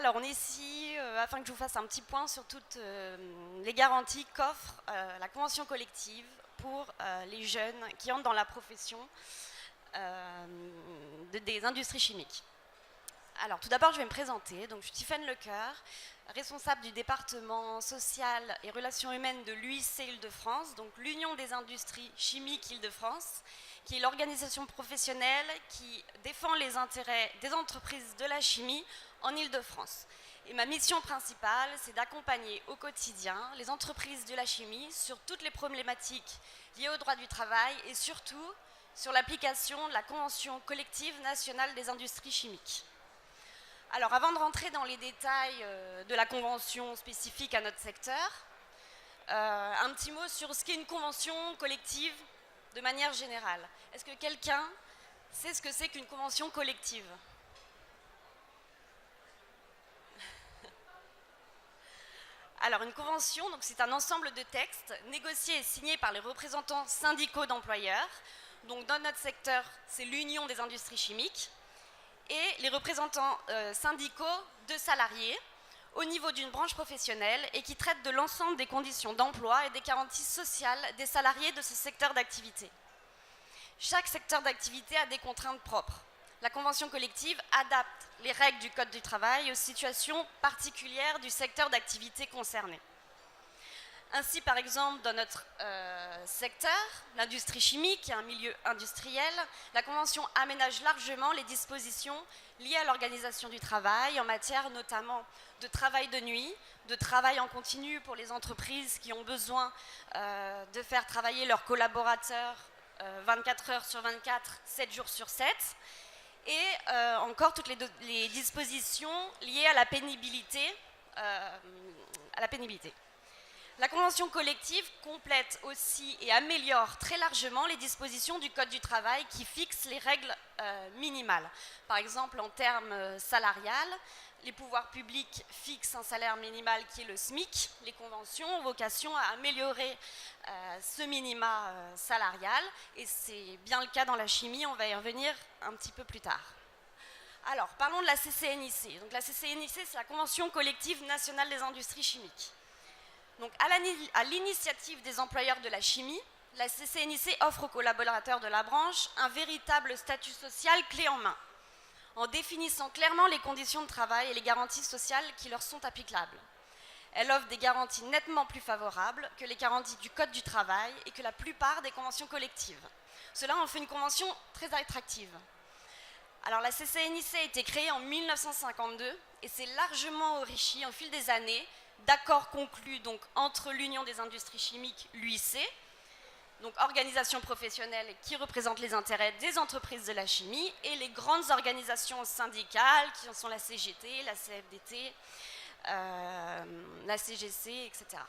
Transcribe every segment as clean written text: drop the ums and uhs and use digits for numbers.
Alors, on est ici afin que je vous fasse un petit point sur toutes les garanties qu'offre la convention collective pour les jeunes qui entrent dans la profession des industries chimiques. Alors, tout d'abord, je vais me présenter. Donc, je suis Tiffaine Lecoeur, responsable du département social et relations humaines de l'UIC Île-de-France, donc l'Union des industries chimiques Île-de-France, qui est l'organisation professionnelle qui défend les intérêts des entreprises de la chimie en Île-de-France. Et ma mission principale, c'est d'accompagner au quotidien les entreprises de la chimie sur toutes les problématiques liées au droit du travail et surtout sur l'application de la Convention collective nationale des industries chimiques. Alors, avant de rentrer dans les détails de la convention spécifique à notre secteur, un petit mot sur ce qu'est une convention collective de manière générale. Est-ce que quelqu'un sait ce que c'est qu'une convention collective ? Alors, une convention, c'est un ensemble de textes négociés et signés par les représentants syndicaux d'employeurs. Donc, dans notre secteur, c'est l'Union des industries chimiques. Et les représentants syndicaux de salariés au niveau d'une branche professionnelle et qui traitent de l'ensemble des conditions d'emploi et des garanties sociales des salariés de ce secteur d'activité. Chaque secteur d'activité a des contraintes propres. La convention collective adapte les règles du Code du travail aux situations particulières du secteur d'activité concerné. Ainsi, par exemple, dans notre secteur, l'industrie chimique, qui est un milieu industriel, la Convention aménage largement les dispositions liées à l'organisation du travail, en matière notamment de travail de nuit, de travail en continu pour les entreprises qui ont besoin de faire travailler leurs collaborateurs 24 heures sur 24, 7 jours sur 7, et encore toutes les dispositions liées à la pénibilité. La convention collective complète aussi et améliore très largement les dispositions du Code du travail qui fixent les règles minimales. Par exemple, en termes salarial, les pouvoirs publics fixent un salaire minimal qui est le SMIC. Les conventions ont vocation à améliorer ce minima salarial et c'est bien le cas dans la chimie, on va y revenir un petit peu plus tard. Alors, parlons de la CCNIC. Donc, la CCNIC, c'est la Convention collective nationale des industries chimiques. Donc, à l'initiative des employeurs de la chimie, la CCNIC offre aux collaborateurs de la branche un véritable statut social clé en main, en définissant clairement les conditions de travail et les garanties sociales qui leur sont applicables. Elle offre des garanties nettement plus favorables que les garanties du Code du travail et que la plupart des conventions collectives. Cela en fait une convention très attractive. Alors, la CCNIC a été créée en 1952 et s'est largement enrichie au fil des années d'accords conclus donc, entre l'Union des industries chimiques, l'UIC, donc organisation professionnelle qui représente les intérêts des entreprises de la chimie, et les grandes organisations syndicales qui sont la CGT, la CFDT, la CGC, etc.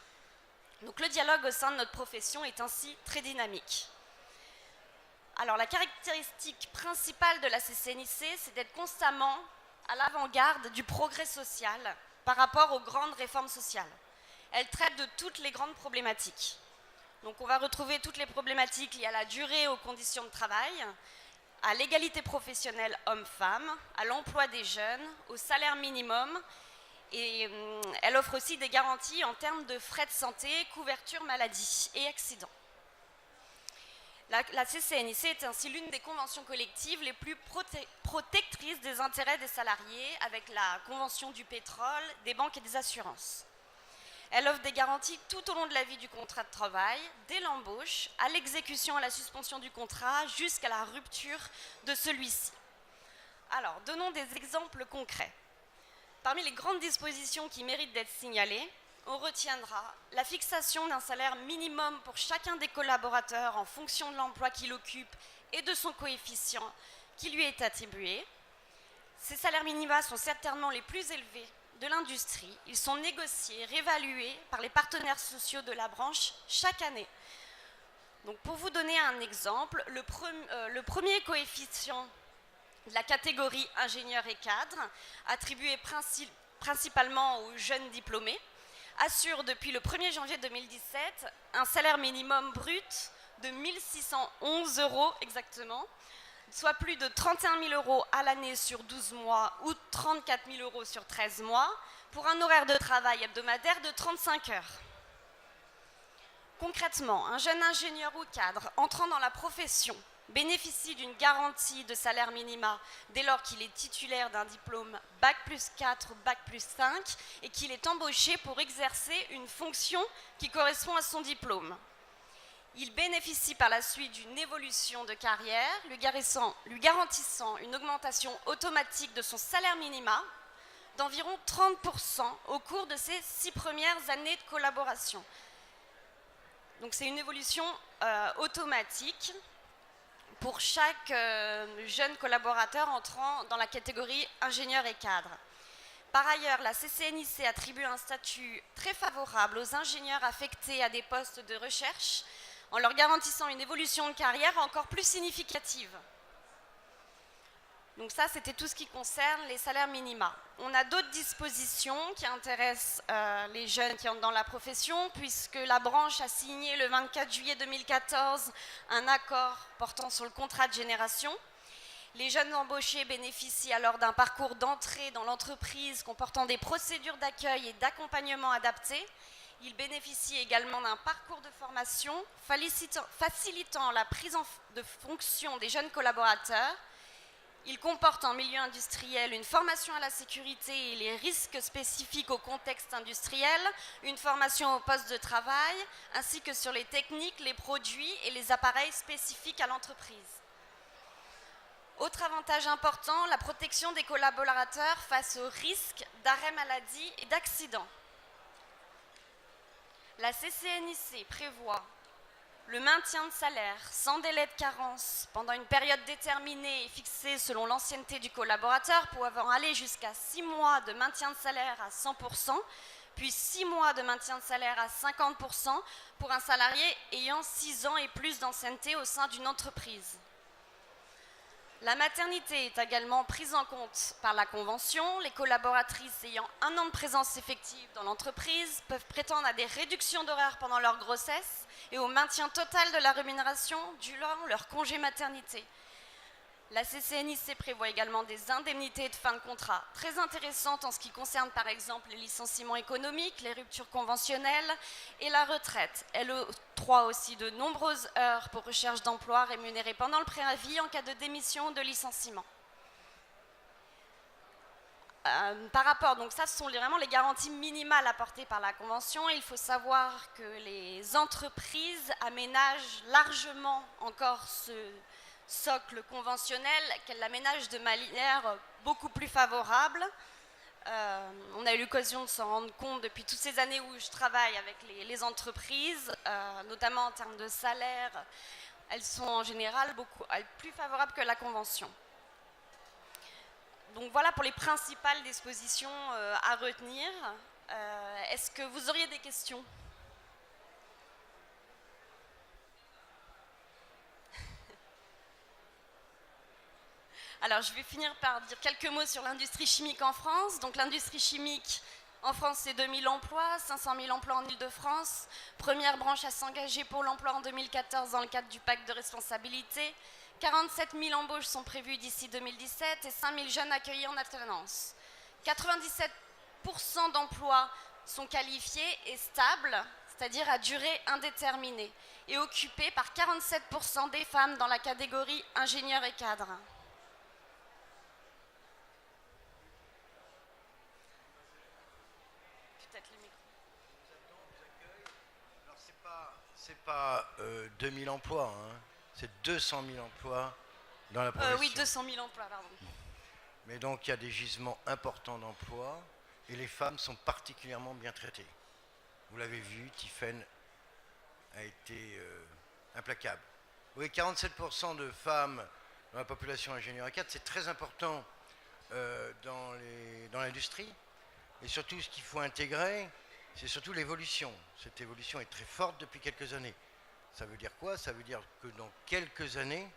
Donc le dialogue au sein de notre profession est ainsi très dynamique. Alors la caractéristique principale de la CCNIC, c'est d'être constamment à l'avant-garde du progrès social par rapport aux grandes réformes sociales. Elle traite de toutes les grandes problématiques. Donc on va retrouver toutes les problématiques liées à la durée et aux conditions de travail, à l'égalité professionnelle homme-femme, à l'emploi des jeunes, au salaire minimum, et elle offre aussi des garanties en termes de frais de santé, couverture maladie et accidents. La CCNIC est ainsi l'une des conventions collectives les plus protectrices des intérêts des salariés, avec la convention du pétrole, des banques et des assurances. Elle offre des garanties tout au long de la vie du contrat de travail, dès l'embauche, à l'exécution, à la suspension du contrat, jusqu'à la rupture de celui-ci. Alors, donnons des exemples concrets. Parmi les grandes dispositions qui méritent d'être signalées, on retiendra la fixation d'un salaire minimum pour chacun des collaborateurs en fonction de l'emploi qu'il occupe et de son coefficient qui lui est attribué. Ces salaires minima sont certainement les plus élevés de l'industrie. Ils sont négociés, réévalués par les partenaires sociaux de la branche chaque année. Donc pour vous donner un exemple, le premier coefficient de la catégorie ingénieur et cadre, attribué principalement aux jeunes diplômés, assure depuis le 1er janvier 2017 un salaire minimum brut de 1 611 € exactement, soit plus de 31 000 euros à l'année sur 12 mois ou 34 000 euros sur 13 mois, pour un horaire de travail hebdomadaire de 35 heures. Concrètement, un jeune ingénieur ou cadre entrant dans la profession bénéficie d'une garantie de salaire minima dès lors qu'il est titulaire d'un diplôme Bac+4 ou Bac+5 et qu'il est embauché pour exercer une fonction qui correspond à son diplôme. Il bénéficie par la suite d'une évolution de carrière, lui garantissant une augmentation automatique de son salaire minima d'environ 30% au cours de ses 6 premières années de collaboration. Donc c'est une évolution automatique pour chaque jeune collaborateur entrant dans la catégorie ingénieur et cadre. Par ailleurs, la CCNIC attribue un statut très favorable aux ingénieurs affectés à des postes de recherche en leur garantissant une évolution de carrière encore plus significative. Donc ça, c'était tout ce qui concerne les salaires minima. On a d'autres dispositions qui intéressent les jeunes qui entrent dans la profession, puisque la branche a signé le 24 juillet 2014 un accord portant sur le contrat de génération. Les jeunes embauchés bénéficient alors d'un parcours d'entrée dans l'entreprise comportant des procédures d'accueil et d'accompagnement adaptées. Ils bénéficient également d'un parcours de formation facilitant la prise de fonction des jeunes collaborateurs. Il comporte en milieu industriel une formation à la sécurité et les risques spécifiques au contexte industriel, une formation au poste de travail, ainsi que sur les techniques, les produits et les appareils spécifiques à l'entreprise. Autre avantage important, la protection des collaborateurs face aux risques d'arrêt maladie et d'accident. La CCNIC prévoit le maintien de salaire sans délai de carence pendant une période déterminée et fixée selon l'ancienneté du collaborateur, pouvant aller jusqu'à 6 mois de maintien de salaire à 100%, puis 6 mois de maintien de salaire à 50% pour un salarié ayant 6 ans et plus d'ancienneté au sein d'une entreprise. La maternité est également prise en compte par la Convention. Les collaboratrices ayant 1 an de présence effective dans l'entreprise peuvent prétendre à des réductions d'horaire pendant leur grossesse et au maintien total de la rémunération durant leur congé maternité. La CCNIC prévoit également des indemnités de fin de contrat très intéressantes en ce qui concerne par exemple les licenciements économiques, les ruptures conventionnelles et la retraite. Elle octroie aussi de nombreuses heures pour recherche d'emploi rémunérées pendant le préavis en cas de démission ou de licenciement. Par rapport, donc ça ce sont vraiment les garanties minimales apportées par la Convention. Il faut savoir que les entreprises aménagent largement encore ce socle conventionnel, qu'elle l'aménage de manière beaucoup plus favorable. On a eu l'occasion de s'en rendre compte depuis toutes ces années où je travaille avec les entreprises, notamment en termes de salaire. Elles sont en général plus favorables que la Convention. Donc voilà pour les principales dispositions à retenir. Est-ce que vous auriez des questions ? Alors, je vais finir par dire quelques mots sur l'industrie chimique en France. Donc, l'industrie chimique en France, c'est 2000 emplois, 500 000 emplois en Île-de-France. Première branche à s'engager pour l'emploi en 2014 dans le cadre du pacte de responsabilité. 47 000 embauches sont prévues d'ici 2017 et 5 000 jeunes accueillis en alternance. 97% d'emplois sont qualifiés et stables, c'est-à-dire à durée indéterminée, et occupés par 47% des femmes dans la catégorie ingénieurs et cadres. C'est pas 2000 emplois, hein. C'est 200 000 emplois dans la profession. Oui, 200 000 emplois, pardon. Mais donc il y a des gisements importants d'emplois et les femmes sont particulièrement bien traitées. Vous l'avez vu, Tiffaine a été implacable. Oui, 47% de femmes dans la population ingénieure et cadre, c'est très important dans l'industrie. Et surtout, ce qu'il faut intégrer, c'est surtout l'évolution. Cette évolution est très forte depuis quelques années. Ça veut dire quoi? Ça veut dire que dans quelques années,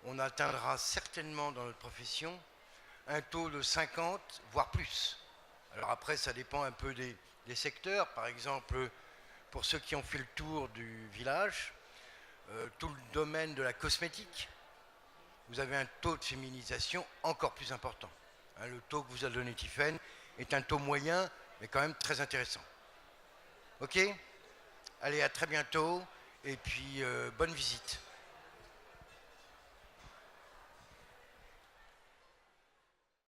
on atteindra certainement dans notre profession un taux de 50, voire plus. Alors après, ça dépend un peu des secteurs. Par exemple, pour ceux qui ont fait le tour du village, tout le domaine de la cosmétique vous avez un taux de féminisation encore plus important. Hein, le taux que vous a donné Tiffaine est un taux moyen, mais quand même très intéressant. Ok? Allez, à très bientôt, et puis bonne visite.